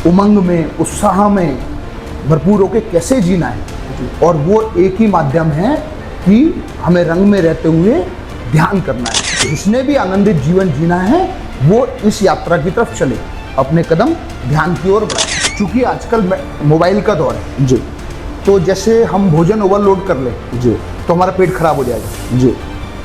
उमंग में, उत्साह में भरपूर होकर कैसे जीना है, और वो एक ही माध्यम है कि हमें रंग में रहते हुए ध्यान करना है। जिसने भी आनंदित जीवन जीना है वो इस यात्रा की तरफ चले, अपने कदम ध्यान की ओर बढ़ाए। क्योंकि आजकल मोबाइल का दौर है जी, तो जैसे हम भोजन ओवरलोड कर ले जी, तो हमारा पेट खराब हो जाएगा, जी,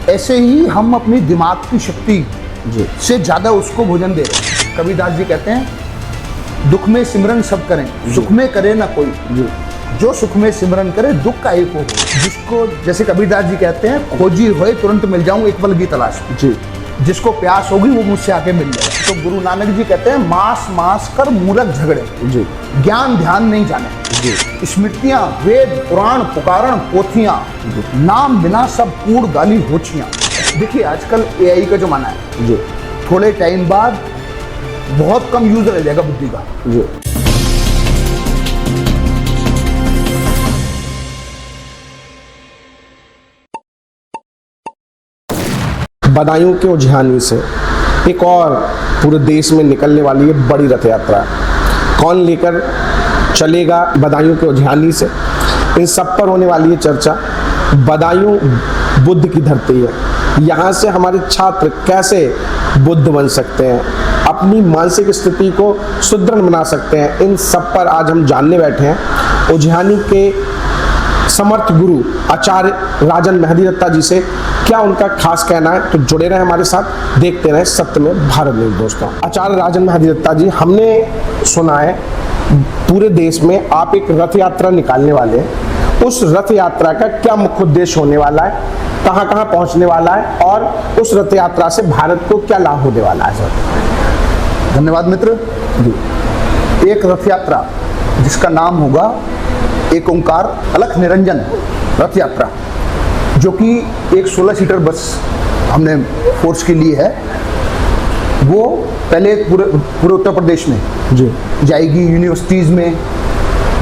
ऐसे ही हम अपनी दिमाग की शक्ति जी, से ज़्यादा उसको भोजन दे रहे हैं। कबीरदास जी कहते हैं दुख में सिमरन सब करें, सुख में करे ना कोई, जी, जो सुख में सिमरन करे दुख का एक हो। जिसको जैसे कबीरदास जी कहते हैं खोजी होए तुरंत मिल जाऊं एक पल की तलाश में, जी, जिसको प्यास होगी वो मुझसे आके मिल जाए। तो गुरु नानक जी कहते हैं मास मास कर मूर्ख झगड़े, जी, ज्ञान ध्यान नहीं जाने, जी, स्मृतियां वेद पुराण पुकारण पोथियां, नाम बिना सब कूड़ गाली होचियां। देखिए आजकल एआई का जमाना है, जी, थोड़े टाइम बाद बहुत कम यूज रह जाएगा बुद्धि का। जी। बदायूं के उज्जैनी से एक और पूरे देश में निकलने वाली है बड़ी रथ यात्रा। कौन लेकर चलेगा बदायूं के उज्जैनी से, इन सब पर होने वाली है चर्चा। बदायूं बुद्ध की धरती है, यहाँ से हमारे छात्र कैसे बुद्ध बन सकते हैं, अपनी मानसिक स्थिति को सुदृढ़ बना सकते हैं, इन सब पर आज हम जानने बैठे हैं उज्जैनी के समर्थ गुरु आचार्य राजन मेहदी दत्ता जी से। क्या उनका खास कहना है, तो जुड़े रहे हमारे साथ, देखते रहे सत्य में भारत न्यूज़। दोस्तों, आचार्य राजन मेहदी दत्ता जी, हमने सुना है पूरे देश में आप एक रथ यात्रा निकालने वाले हैं। उस रथ यात्रा का क्या मुख्य उद्देश्य होने वाला है, कहाँ कहाँ पहुँचने वाला है, और उस रथ यात्रा से भारत को क्या लाभ होने वाला है? सर धन्यवाद मित्र जी। एक रथ यात्रा जिसका नाम होगा एक ओंकार अलख निरंजन रथ यात्रा, जो कि एक 16 सीटर बस हमने फोर्स के लिए है, वो पहले पूरे उत्तर प्रदेश में जी जाएगी, यूनिवर्सिटीज़ में,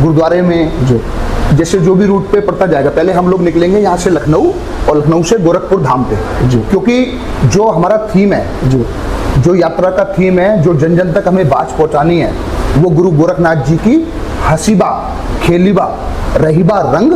गुरुद्वारे में, जी, जैसे जो भी रूट पे पड़ता जाएगा। पहले हम लोग निकलेंगे यहाँ से लखनऊ, और लखनऊ से गोरखपुर धाम पे जी, क्योंकि जो हमारा थीम है, जी, जो यात्रा का थीम है, जो जन जन तक हमें बात पहुँचानी है, वो गुरु गोरखनाथ जी की हसीबा खेलीबा रहीबा रंग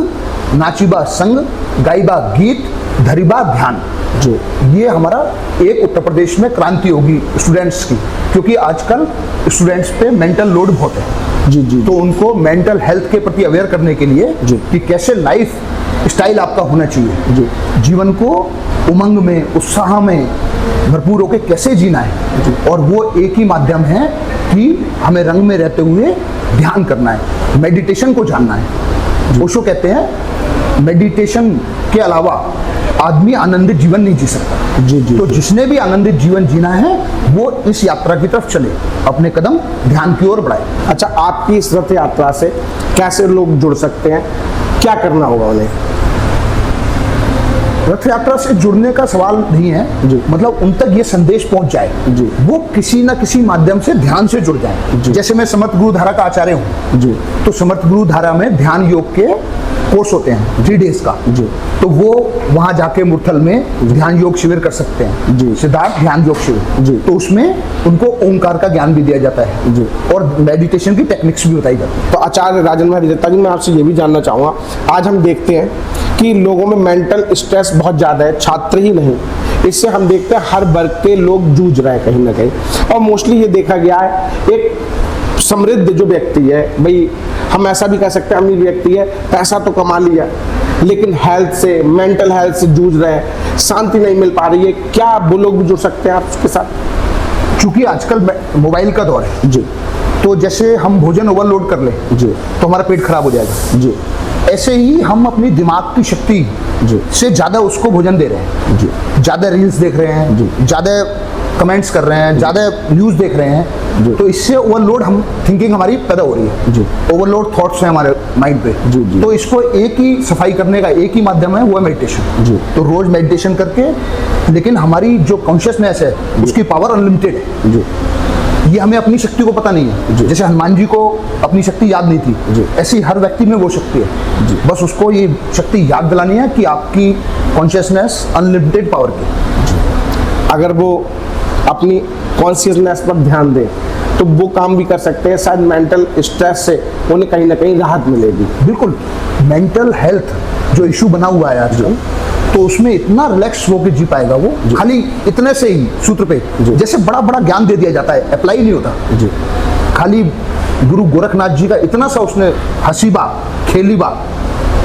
नाचीबा संग गाईबा गीत धरीबा ध्यान, जी, ये हमारा एक उत्तर प्रदेश में क्रांति होगी स्टूडेंट्स की। क्योंकि आजकल स्टूडेंट्स पे मेंटल लोड बहुत है जी, जी, तो उनको मेंटल हेल्थ के प्रति अवेयर करने के लिए जी, कि कैसे लाइफ स्टाइल आपका होना चाहिए, जी, जीवन को उमंग में उत्साह में भरपूर होकर कैसे जीना है, और वो एक ही माध्यम है कि हमें रंग में रहते हुए ध्यान करना है, मेडिटेशन को जानना है। ओशो कहते हैं मेडिटेशन के अलावा आदमी आनंदित जीवन नहीं जी सकता। जी, जी, तो जिसने भी आनंदित जीवन जीना है वो इस यात्रा की तरफ चले, अपने कदम ध्यान की ओर बढ़ाए। अच्छा, आपकी इस रथ यात्रा से कैसे लोग जुड़ सकते हैं, क्या करना होगा उन्हें? रथ यात्रा से जुड़ने का सवाल नहीं है जी, मतलब उन तक ये संदेश पहुंच जाए, जी, वो किसी ना किसी माध्यम से ध्यान से जुड़ जाए। जी, जैसे मैं समर्थ गुरु धारा का आचार्य हूँ, जी, तो समर्थ गुरु धारा में ध्यान योग के कोर्स होते हैं 3 डेज का, जी, तो वो वहां जाके मुरथल में ध्यान योग शिविर कर सकते हैं, जी, सिद्धार्थ ध्यान योग शिविर, जी, तो उसमें उनको ओंकार का ज्ञान भी दिया जाता है, जी, और मेडिटेशन की टेक्निक्स भी बताई जाती है। तो आचार्य राजन मेहदी दत्ता जी, मैं आपसे ये भी जानना चाहूँगा, आज हम देखते हैं कि लोगों में मेंटल स्ट्रेस बहुत ज़्यादा है, छात्र ही नहीं, इससे हम देखते हैं हर वर्ग के लोग जूझ रहे हैं कहीं ना कहीं, और मोस्टली ये देखा गया है एक समृद्ध जो व्यक्ति है, भाई हम ऐसा भी कह सकते हैं अमीर व्यक्ति है, पैसा तो कमा लिया, लेकिन हेल्थ से, मेंटल हेल्थ से जूझ रहे हैं, शांति नहीं मिल पा रही है, क्या वो लोग भी जुड़ सकते हैं आपके साथ? क्योंकि आजकल मोबाइल का दौर है जी, तो जैसे हम भोजन ओवरलोड कर ले जी, तो हमारा पेट खराब हो जाएगा, जी, ऐसे ही हम अपनी दिमाग की शक्ति जी, से ज़्यादा उसको भोजन दे रहे हैं, जी, ज़्यादा रील्स देख रहे हैं, जी, ज़्यादा कमेंट्स कर रहे हैं, ज़्यादा न्यूज़ देख रहे हैं, जी, तो इससे ओवरलोड हम थिंकिंग हमारी पैदा हो रही है, जी, ओवरलोड थॉट्स हैं हमारे माइंड पे, जी, जी, तो इसको एक ही सफाई करने का एक ही माध्यम है, वो है मेडिटेशन। जी, तो रोज मेडिटेशन करके, लेकिन हमारी जो कॉन्शियसनेस है उसकी पावर अनलिमिटेड है, जी, ये हमें अपनी शक्ति को पता नहीं है। जैसे हनुमान जी को अपनी शक्ति याद नहीं जी, थी, ऐसी हर व्यक्ति में वो शक्ति है, जी, बस उसको ये शक्ति याद दिलानी है कि आपकी कॉन्शियसनेस अनलिमिटेड पावर की। अगर वो अपनी कॉन्शियसनेस पर ध्यान दे तो वो काम भी कर सकते हैं, शायद मेंटल स्ट्रेस से उन्हें कहीं ना कहीं राहत मिलेगी। बिल्कुल, मेंटल हेल्थ जो इशू बना हुआ है आजकल, तो उसमें इतना रिलैक्स होकर जी पाएगा वो, खाली इतने से ही सूत्र पे। जैसे बड़ा बड़ा ज्ञान दे दिया जाता है, अप्लाई नहीं होता जी। खाली गुरु गोरखनाथ जी का इतना सा उसने हसीबा खेलीबा,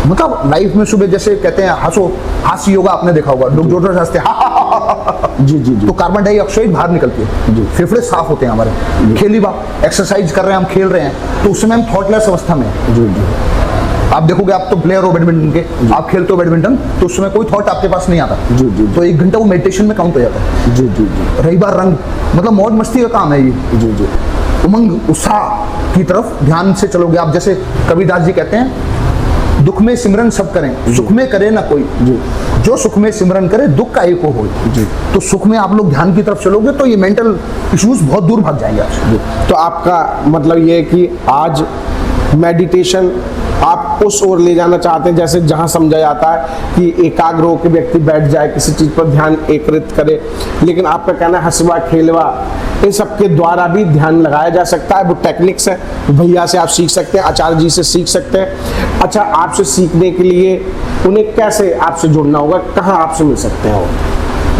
मतलब लाइफ में सुबह जैसे कहते हैं हंसो, हास्य योगा आपने देखा होगा, लोग जोर जोर से हंसते हैं जी जी जी। तो कार्बन डाइऑक्साइड बाहर निकलती है जी, फेफड़े साफ होते हैं हमारे। खेलीबा, एक्सरसाइज कर रहे हैं हम, खेल रहे हैं, तो उस समय हम थॉटलेस अवस्था में हैं जी जी। आप देखोगे, आप तो प्लेयर हो बैडमिंटन के, आप खेलते हो बैडमिंटन, तो उस समय कोई थॉट आपके पास नहीं आता जी जी। तो 1 घंटा वो मेडिटेशन में काउंट हो जाता है जी जी जी। रही बार रंग, मतलब मौज मस्ती का काम है ये जी जी। उमंग उत्साह की तरफ ध्यान से चलोगे आप। जैसे कबीरदास जी कहते हैं, दुख में सिमरन सब करें, सुख में करे ना कोई जी। जो सुख में सिमरन करे, दुख का एको हो जी। तो सुख में आप लोग ध्यान की तरफ चलोगे तो ये मेंटल इश्यूज बहुत दूर भाग जाएंगे आपसे। तो आपका मतलब ये है कि आज मेडिटेशन आप उस ओर ले जाना चाहते हैं, जैसे जहां समझा जाता है कि एकाग्र होकर व्यक्ति बैठ जाए, किसी चीज पर ध्यान एकत्रित करे, लेकिन आपका कहना है हंसवा खेलवा इन सब के द्वारा भी ध्यान लगाया जा सकता है। वो टेक्निक्स है, भैया से आप सीख सकते हैं, आचार्य जी से सीख सकते हैं। अच्छा, आपसे सीखने के लिए उन्हें कैसे आपसे जुड़ना होगा, कहाँ आपसे मिल सकते हैं वो?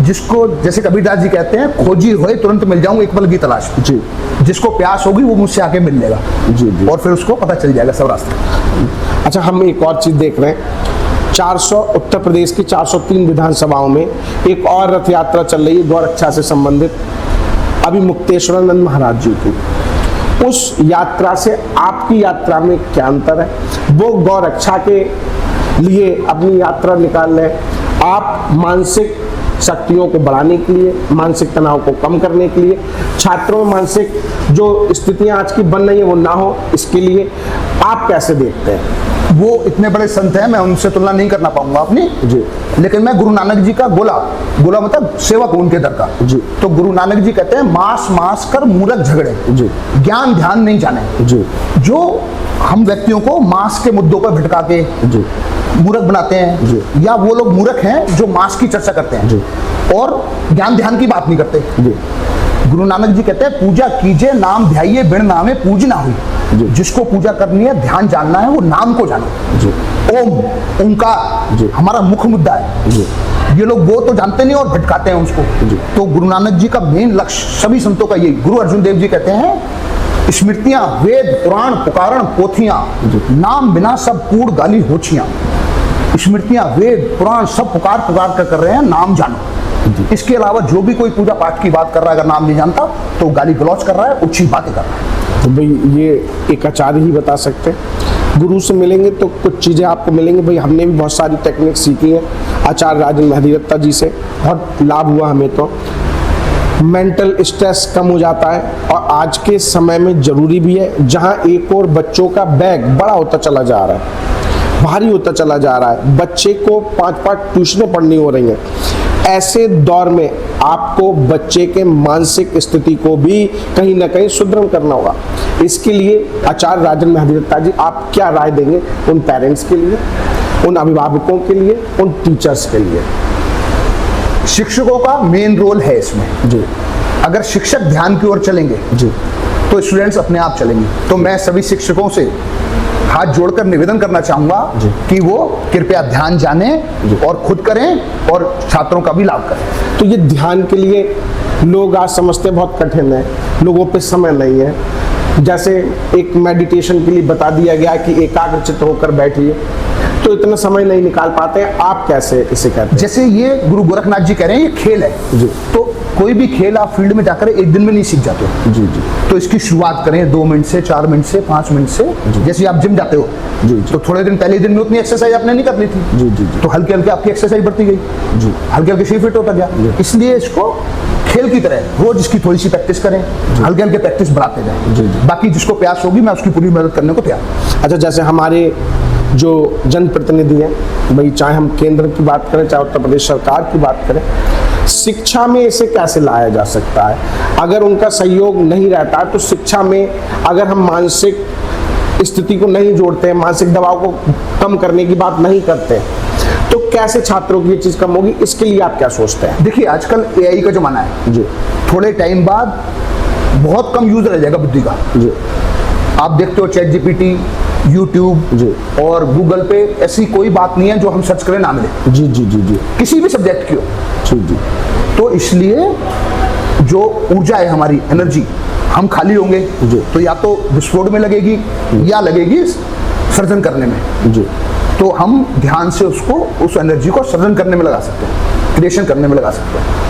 जिसको, जैसे कबीरदास जी कहते हैं, खोजी होए तुरंत मिल जाऊं एक पल की तलाश जी। जिसको प्यास होगी वो मुझसे आके मिल लेगा जी जी, और फिर उसको पता चल जाएगा सब रास्ते। अच्छा, हम एक और चीज देख रहे हैं, 400 उत्तर प्रदेश की 403 विधानसभाओं में एक और रथ यात्रा चल रही है गौरक्षा से संबंधित, अभी मुक्तेश्वरानंद महाराज जी की। उस यात्रा से आपकी यात्रा में क्या अंतर है? वो गौरक्षा के लिए अपनी यात्रा निकाल रहे, आप मानसिक शक्तियों को बढ़ाने के लिए, मानसिक तनाव को कम करने के लिए, छात्रों में मानसिक जो स्थितियां आज की बन रही है वो ना हो, इसके लिए आप कैसे देखते हैं? वो इतने बड़े संत हैं, मैं उनसे तुलना नहीं करना पाऊंगा अपनी जी, लेकिन मैं गुरु नानक जी का गोला मतलब सेवक उनके दर का जी। तो गुरु नानक जी कहते हैं, मास मास कर मूर्ख झगड़े जी, ज्ञान ध्यान नहीं जाने जी। जो हम व्यक्तियों को मास के मुद्दों पर भटका के जी मूर्ख बनाते हैं जी, या वो लोग मूर्ख हैं जो मास की चर्चा करते हैं जी, और ज्ञान ध्यान की बात नहीं करते जी। गुरु नानक जी कहते हैं, पूजा कीजिए नाम ध्याइए, बिन नामे पूज ना हुई जी। जिसको पूजा करनी है, ध्यान जानना है, वो नाम को जानो जी। ओम ओंकार जी हमारा मुख्य मुद्दा है जी। ये लोग वो तो जानते नहीं और भटकाते हैं उसको जी। तो गुरु नानक जी का मेन लक्ष्य सभी संतों का यही। गुरु अर्जुन देव जी कहते हैं, स्मृतियां वेद पुराण पुकारण पोथियां, नाम बिना सब कूड़ गाली होछियां। स्मृतियां वेद पुराण सब पुकार पुकार कर रहे हैं, नाम जानो। इसके अलावा जो भी कोई पूजा पाठ की बात कर रहा है, अगर नाम नहीं जानता तो गाली गलौज कर रहा है, ऊंची बातें कर रहा है। तो भाई ये एक आचार्य ही बता सकते हैं। गुरु से मिलेंगे तो कुछ चीज़ें आपको मिलेंगी। भाई हमने भी बहुत सारी टेक्निक सीखी है आचार्य राजन महदी दत्ता जी से, बहुत लाभ हुआ हमें। तो मेंटल स्ट्रेस कम हो जाता है, और आज के समय में ज़रूरी भी है, जहाँ एक और बच्चों का बैग बड़ा होता चला जा रहा है, भारी होता चला जा रहा है, बच्चे को 5-5 ट्यूशनें पढ़नी हो रही हैं। ऐसे दौर में आपको बच्चे के मानसिक स्थिति को भी कहीं ना कहीं सुदृढ़ करना होगा। इसके लिए आचार्य राजन महदी दत्ता जी आप क्या राय देंगे उन पेरेंट्स के लिए, उन अभिभावकों के लिए, उन टीचर्स के लिए? शिक्षकों का मेन रोल है इसमें जी। अगर शिक्षक ध्यान की ओर चलेंगे जी तो स्टूडेंट्स अपने आप चलेंगे। तो मैं सभी शिक्षकों से हाथ जोड़कर निवेदन करना चाहूंगा कि वो कृपया ध्यान जाने और खुद करें और छात्रों का भी लाभ करें। तो ये ध्यान के लिए लोग आज समझते बहुत कठिन है, लोगों पे समय नहीं है। जैसे एक मेडिटेशन के लिए बता दिया गया कि एकाग्रचित्त होकर बैठिए, तो इतना समय नहीं निकाल पाते हैं। आप कैसे इसे कहते हैं? जैसे ये गुरु गोरखनाथ जी कह रहे हैं, ये खेल है जी। तो कोई भी खेल आप फील्ड में जाकर एक दिन में नहीं सीख जाते हो जी जी। तो इसकी शुरुआत करें 2 मिनट से, 4 मिनट से, 5 मिनट से। जैसे आप जिम जाते हो जी जी, तो थोड़े दिन पहले दिन में उतनी एक्सरसाइज आपने नहीं करनी थी जी जी, तो हल्के हल्के आपकी एक्सरसाइज बढ़ती गई जी, हल्के हल्के शरीर फिट होता गया। इसलिए इसको खेल की तरह रोज इसकी थोड़ी सी प्रैक्टिस करें, हल्के हल्के प्रैक्टिस बढ़ाते जाएं। बाकी जिसको प्यास होगी मैं उसकी पूरी मदद करने को तैयार। अच्छा, जैसे हमारे जो जनप्रतिनिधि हैं, भाई चाहे हम केंद्र की बात करें चाहे उत्तर प्रदेश सरकार की बात करें, शिक्षा में इसे कैसे लाया जा सकता है? अगर उनका सहयोग नहीं रहता तो शिक्षा में अगर हम मानसिक स्थिति को नहीं जोड़ते हैं, मानसिक दबाव को कम करने की बात नहीं करते हैं, तो कैसे छात्रों की ये चीज कम होगी? इसके लिए आप क्या सोचते हैं? देखिए, आजकल AI का जमाना है जी। थोड़े टाइम बाद बहुत कम यूज रह जाएगा बुद्धि का। जी आप देखते हो चैट जीपीटी, यूट्यूब जी और गूगल पे ऐसी कोई बात नहीं है जो हम सर्च करें ना मिले, जी जी जी जी किसी भी सब्जेक्ट की हो। जी जी तो इसलिए जो ऊर्जा है हमारी, एनर्जी, हम खाली होंगे जी। तो या तो विस्फोट में लगेगी या लगेगी सर्जन करने में। जी। तो हम ध्यान से उसको, उस एनर्जी को सर्जन करने में लगा सकते हैं, क्रिएशन करने में लगा सकते हैं।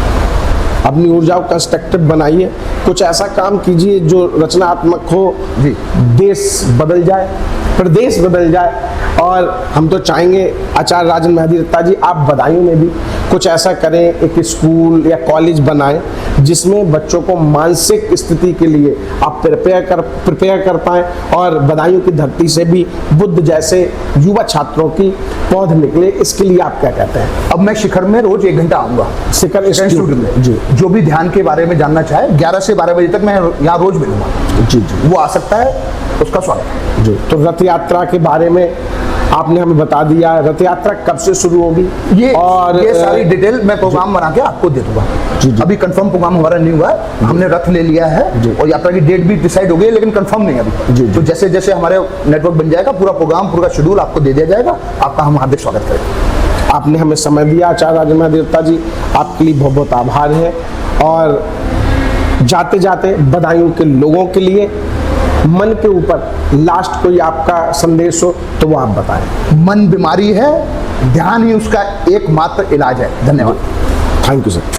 अपनी ऊर्जा को कंस्ट्रक्टिव बनाइए, कुछ ऐसा काम कीजिए जो रचनात्मक हो, जी। देश बदल जाए, प्रदेश बदल जाए। और हम तो चाहेंगे आचार्य राजन मेहदी दत्ता जी, आप बदायूं में भी कुछ ऐसा करें, एक स्कूल या कॉलेज बनाएं जिसमें बच्चों को मानसिक स्थिति के लिए आप प्रिपेयर कर पाएं और बदायूं की धरती से भी बुद्ध जैसे युवा छात्रों की पौध निकले। इसके लिए आप क्या कहते हैं? अब मैं शिखर में रोज 1 घंटा आऊंगा, शिखर इंस्टीट्यूट में। जी जो भी ध्यान के बारे में जानना चाहे 11 से 12 बजे तक मैं यहाँ रोज मिलूंगा। जी जी वो आ सकता है, उसका स्वागत है। जी। तो रथ यात्रा के बारे में आपने हमें बता दिया, रथ यात्रा कब से शुरू होगी ये सारी डिटेल मैं प्रोग्राम बना के आपको दे दूंगा। जी जी। अभी कंफर्म प्रोग्राम हमारा नहीं हुआ है, हमने रथ ले लिया है और यात्रा की डेट भी डिसाइड हो गई है, लेकिन कंफर्म नहीं है अभी। जी जी। तो जैसे जैसे हमारे नेटवर्क बन जाएगा, पूरा प्रोग्राम, पूरा शेड्यूल आपको दे दिया जाएगा। आपका हम हार्दिक स्वागत करेंगे। आपने हमें समय दिया आचार्य राजन मेहदी दत्ता जी, आपके लिए बहुत बहुत आभार है। और जाते जाते बदायूं के लोगों के लिए मन के ऊपर लास्ट कोई आपका संदेश हो तो वो आप बताएं। मन बीमारी है, ध्यान ही उसका एकमात्र इलाज है। धन्यवाद। Thank you sir.